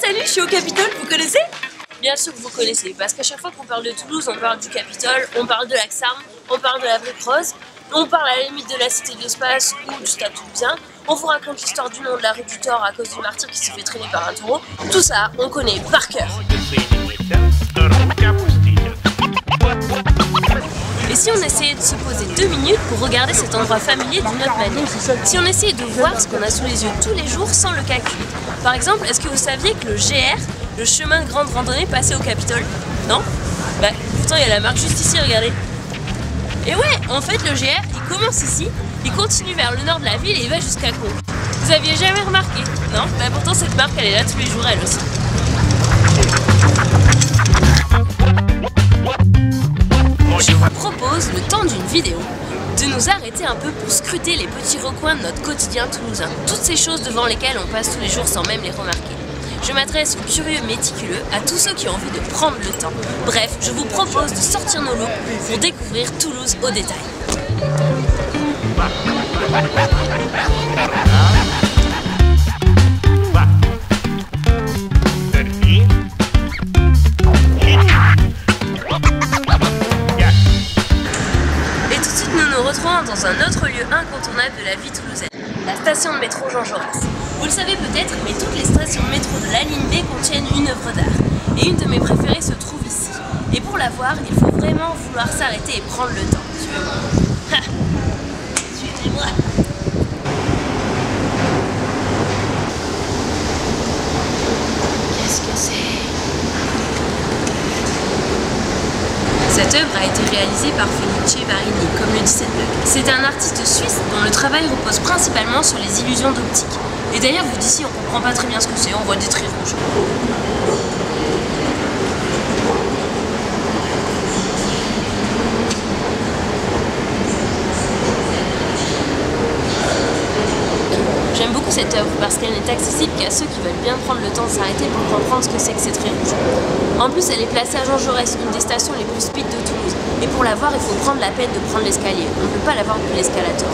salut, je suis au Capitole, vous connaissez? Bien sûr que vous connaissez, parce qu'à chaque fois qu'on parle de Toulouse, on parle du Capitole, on parle de l'Axarm, on parle de la Brique Rose, on parle à la limite de la Cité de l'Espace ou du Stade Toulousain, on vous raconte l'histoire du nom de la rue du Thor à cause du martyr qui s'est fait traîner par un taureau. Tout ça, on connaît par cœur. Et si on essayait de se poser 2 minutes pour regarder cet endroit familier d'une autre manière? Si on essayait de voir ce qu'on a sous les yeux tous les jours sans le calculer. Par exemple, est-ce que vous saviez que le GR, le chemin de grande randonnée, passait au Capitole? Non? Bah, pourtant il y a la marque juste ici, regardez. Et ouais, en fait le GR, il commence ici, il continue vers le nord de la ville et il va jusqu'à Caen. Vous aviez jamais remarqué? Non? Bah pourtant cette marque, elle est là tous les jours, elle aussi. Je vous propose, le temps d'une vidéo, de nous arrêter un peu pour scruter les petits recoins de notre quotidien toulousain. Toutes ces choses devant lesquelles on passe tous les jours sans même les remarquer. Je m'adresse aux curieux méticuleux, à tous ceux qui ont envie de prendre le temps. Bref, je vous propose de sortir nos loupes pour découvrir Toulouse au détail. Dans un autre lieu incontournable de la vie toulousaine, la station de métro Jean Jaurès. Vous le savez peut-être, mais toutes les stations de métro de la ligne B contiennent une œuvre d'art. Et une de mes préférées se trouve ici. Et pour la voir, il faut vraiment vouloir s'arrêter et prendre le temps. Suivez-moi. Suivez-moi. Qu'est-ce que c'est? Cette œuvre a été réalisée par Felice Varini, comme le dit cette blague. C'est un artiste suisse dont le travail repose principalement sur les illusions d'optique. Et d'ailleurs, vu d'ici, on comprend pas très bien ce que c'est, on voit des traits rouges. J'aime beaucoup cette œuvre parce qu'elle n'est accessible qu'à ceux qui veulent bien prendre le temps de s'arrêter pour comprendre ce que c'est que ces traits rouges. En plus, elle est placée à Jean Jaurès, une des stations les plus speed de Toulouse. Et pour la voir, il faut prendre la peine de prendre l'escalier. On ne peut pas la voir depuis l'escalator.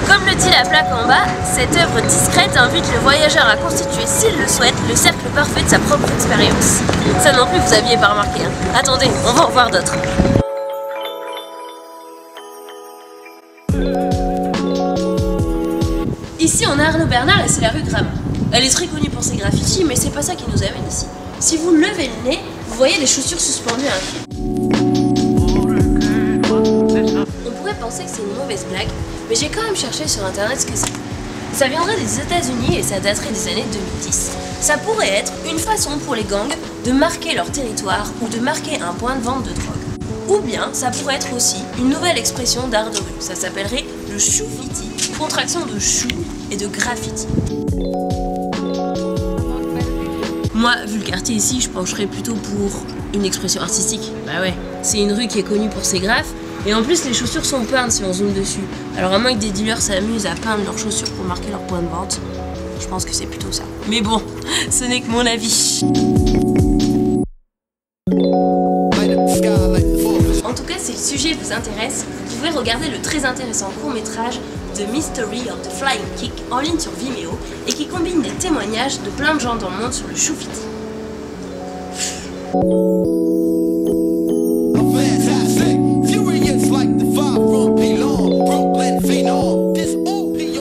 Comme le dit la plaque en bas, cette œuvre discrète invite le voyageur à constituer, s'il le souhaite, le cercle parfait de sa propre expérience. Ça non plus, vous aviez pas remarqué. Hein. Attendez, on va en voir d'autres. Ici, on a Arnaud Bernard et c'est la rue Grammont. Elle est très connue pour ses graffitis, mais c'est pas ça qui nous amène ici. Si vous levez le nez, vous voyez des chaussures suspendues à un fil. On pourrait penser que c'est une mauvaise blague, mais j'ai quand même cherché sur internet ce que c'est. Ça viendrait des États-Unis et ça daterait des années 2010. Ça pourrait être une façon pour les gangs de marquer leur territoire ou de marquer un point de vente de drogue. Ou bien ça pourrait être aussi une nouvelle expression d'art de rue. Ça s'appellerait le choufiti, contraction de chou et de graffiti. Moi, vu le quartier ici, je pencherais plutôt pour une expression artistique. Bah ouais, c'est une rue qui est connue pour ses graphes, et en plus les chaussures sont peintes si on zoome dessus. Alors à moins que des dealers s'amusent à peindre leurs chaussures pour marquer leur point de vente, je pense que c'est plutôt ça. Mais bon, ce n'est que mon avis. En tout cas, si le sujet vous intéresse, vous pouvez regarder le très intéressant court-métrage The Mystery of the Flying Kick en ligne sur Vimeo et qui combine des témoignages de plein de gens dans le monde sur le choufiti.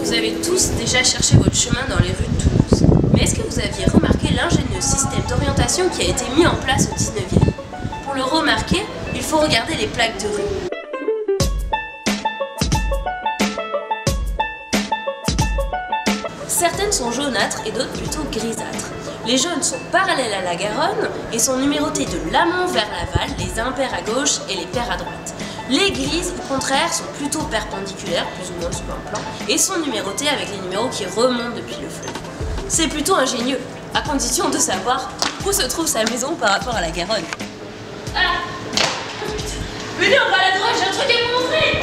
Vous avez tous déjà cherché votre chemin dans les rues de Toulouse. Mais est-ce que vous aviez remarqué l'ingénieux système d'orientation qui a été mis en place au 19e? Pour le remarquer, il faut regarder les plaques de rue. Certaines sont jaunâtres et d'autres plutôt grisâtres. Les jaunes sont parallèles à la Garonne et sont numérotées de l'amont vers l'aval, les impairs à gauche et les pairs à droite. Les grises, au contraire, sont plutôt perpendiculaires, plus ou moins sur un plan, et sont numérotées avec les numéros qui remontent depuis le fleuve. C'est plutôt ingénieux, à condition de savoir où se trouve sa maison par rapport à la Garonne. Ah! Venez, on va à la droite, j'ai un truc à vous montrer!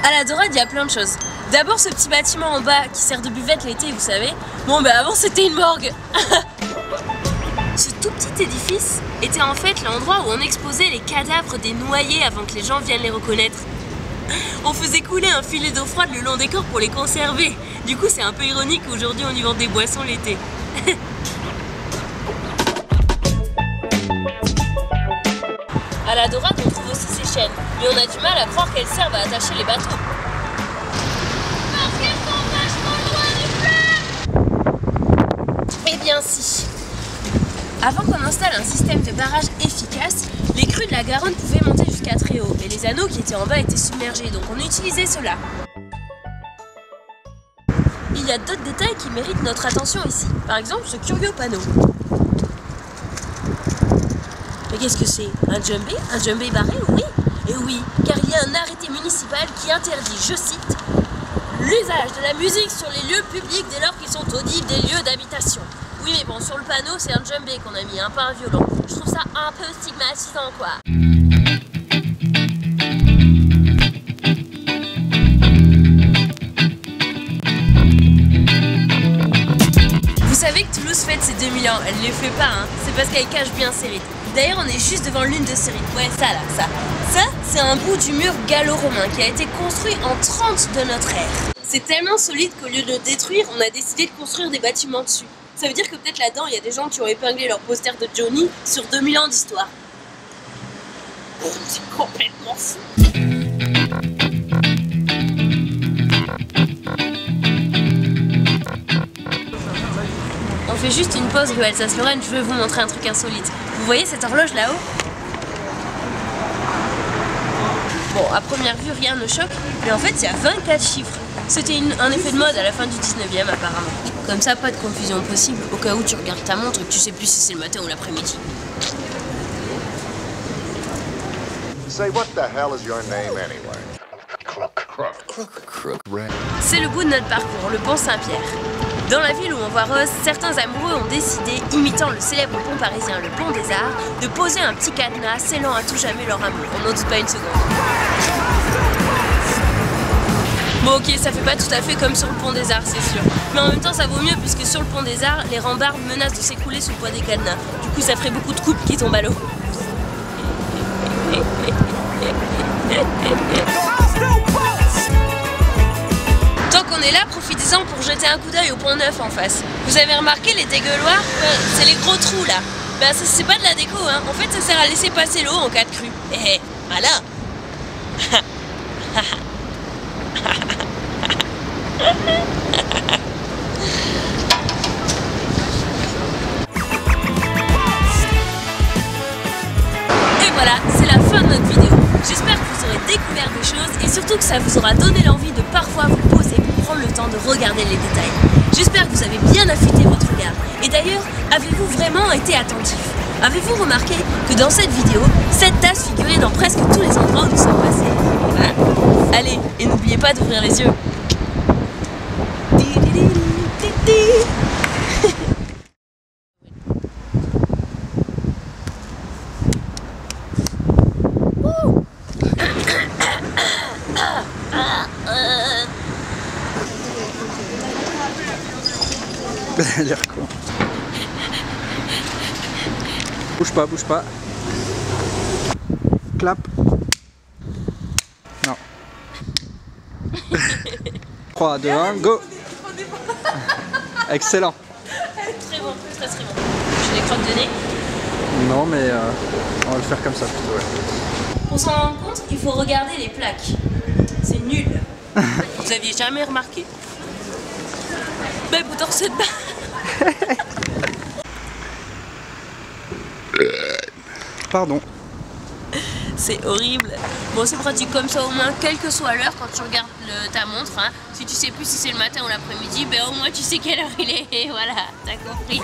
À la Dorade, il y a plein de choses. D'abord, ce petit bâtiment en bas qui sert de buvette l'été, vous savez. Bon, bah avant, c'était une morgue. Ce tout petit édifice, était en fait l'endroit où on exposait les cadavres des noyés avant que les gens viennent les reconnaître. On faisait couler un filet d'eau froide le long des corps pour les conserver. Du coup, c'est un peu ironique qu'aujourd'hui on y vend des boissons l'été. À la Dorade, on trouve aussi ces chaînes, mais on a du mal à croire qu'elles servent à attacher les bateaux. Parce qu'elles sont vachement loin du fleuve. Eh bien si. Avant qu'on installe un système de barrage efficace, les crues de la Garonne pouvaient monter jusqu'à très haut, et les anneaux qui étaient en bas étaient submergés, donc on utilisait cela. Il y a d'autres détails qui méritent notre attention ici, par exemple ce curieux panneau. Mais qu'est-ce que c'est? Un djembé? Un djembé barré? Oui. Et oui, car il y a un arrêté municipal qui interdit, je cite, l'usage de la musique sur les lieux publics dès lors qu'ils sont audibles des lieux d'habitation. Oui, mais bon, sur le panneau, c'est un djembé qu'on a mis, hein, pas un violon. Je trouve ça un peu stigmatisant, quoi. Vous savez que Toulouse fête ses 2000 ans, elle ne les fait pas, hein. C'est parce qu'elle cache bien ses rites. D'ailleurs, on est juste devant l'une de ces rites. Ouais, ça là, ça. Ça, c'est un bout du mur gallo-romain qui a été construit en 30 de notre ère. C'est tellement solide qu'au lieu de le détruire, on a décidé de construire des bâtiments dessus. Ça veut dire que peut-être là-dedans, il y a des gens qui ont épinglé leur poster de Johnny sur 2000 ans d'histoire. C'est complètement fou. On fait juste une pause rue Alsace-Lorraine, je veux vous montrer un truc insolite. Vous voyez cette horloge là-haut? Bon, à première vue, rien ne choque, mais en fait, il y a 24 chiffres. C'était un effet de mode à la fin du 19e apparemment. Comme ça, pas de confusion possible, au cas où tu regardes ta montre et que tu sais plus si c'est le matin ou l'après-midi. C'est le bout de notre parcours, le pont Saint-Pierre. Dans la ville où on voit rose, certains amoureux ont décidé, imitant le célèbre pont parisien, le pont des Arts, de poser un petit cadenas scellant à tout jamais leur amour. On n'en doute pas une seconde. Bon ok, ça fait pas tout à fait comme sur le pont des Arts, c'est sûr. Mais en même temps, ça vaut mieux puisque sur le pont des Arts, les rambardes menacent de s'écrouler sous le poids des cadenas. Du coup, ça ferait beaucoup de couples qui tombent à l'eau. Tant qu'on est là, profitez-en pour jeter un coup d'œil au pont neuf en face. Vous avez remarqué les dégueuloirs? C'est les gros trous là. Ben ça c'est pas de la déco, hein. En fait ça sert à laisser passer l'eau en cas de crue. Eh, voilà. Et voilà, c'est la fin de notre vidéo. J'espère que vous aurez découvert des choses et surtout que ça vous aura donné l'envie de parfois vous poser pour prendre le temps de regarder les détails. J'espère que vous avez bien affûté votre regard. Et d'ailleurs, avez-vous vraiment été attentif? Avez-vous remarqué que dans cette vidéo, cette tasse figurait dans presque tous les endroits où nous sommes passés? Hein? Allez, et n'oubliez pas d'ouvrir les yeux. Elle a l'air con. Bouge pas, bouge pas. Clap. Non. 3, 2, 1, go. Excellent. Très bon, très très bon. J'ai des crottes de nez. Non mais on va le faire comme ça plutôt. Ouais. Pour s'en rendre compte, il faut regarder les plaques. C'est nul. Vous aviez jamais remarqué? Ben vous torsez de bas. Pardon. C'est horrible. Bon, c'est pratique comme ça au moins, quelle que soit l'heure quand tu regardes ta montre. Hein. Si tu sais plus si c'est le matin ou l'après-midi, ben au moins tu sais quelle heure il est. Et voilà, t'as compris.